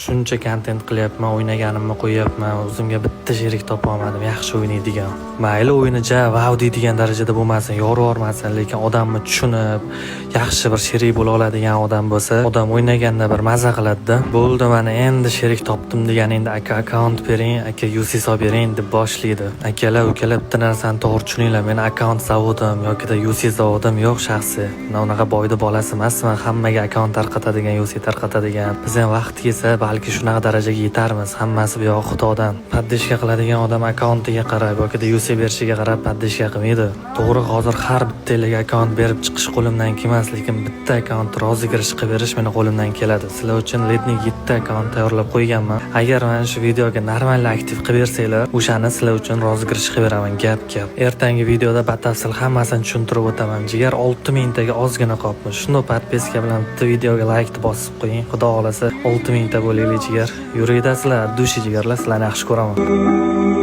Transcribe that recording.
Shuncha kontent qilyapman, o'ynaganimni qo'yapman, o'zimga bitta sherik topa olmadim, yaxshi o'ynaydigan. Mayli o'yini vau deydigan darajada bo'lmasin, yorvormasin, lekin odamni tushunib, yaxshi bir sherik bo'la oladigan odam bo'lsa, odam o'ynaganda bir maza qiladi-da. Bo'ldi, mana endi sherik topdim deganingda aka akkaunt bering, aka UC hisob bering deb boshlaydi. Akalar, ukalar, bitta narsani to'g'ri tushuninglar, meni akkaunt zavodim yoki UC zavodim yo'q shaxsiy. Unaqa boyda bolasi emasman, hammaga akkaunt tarqatadigan, UC tarqatadigan. Biz ham vaqti kelsa balki shunaqa darajaga yetarmiz. Hammasi bu yoq Xudodan. Paddishka qiladigan odam akkauntiga qarab yoki UC berishiga qarab paddishka qilmaydi. To'g'ri, hozir har bittanglarga akkaunt berib chiqish qo'limdan kelmas, lekin bitta akkaunt rozi kirish qilib berish meni qo'limdan keladi. Sizlar uchun Lednik 7 akkaunt tayyorlab qo'yganman. Agar mana shu videoga normal aktiv qilib bersanglar, o'shani sizlar uchun rozi kirish qilib beraman. Gap. Ertangi videoda batafsil hammasini tushuntirib o'taman. Jigar 6000 taga ozgina qolibmiz. Shuni podpiska bilan bitta videoga like bosib qo'ying. Xudo xolasa 6000 ta bo'laylik jigar. Yuragidasizlar, dushi jigarlar, sizlarni yaxshi ko'raman.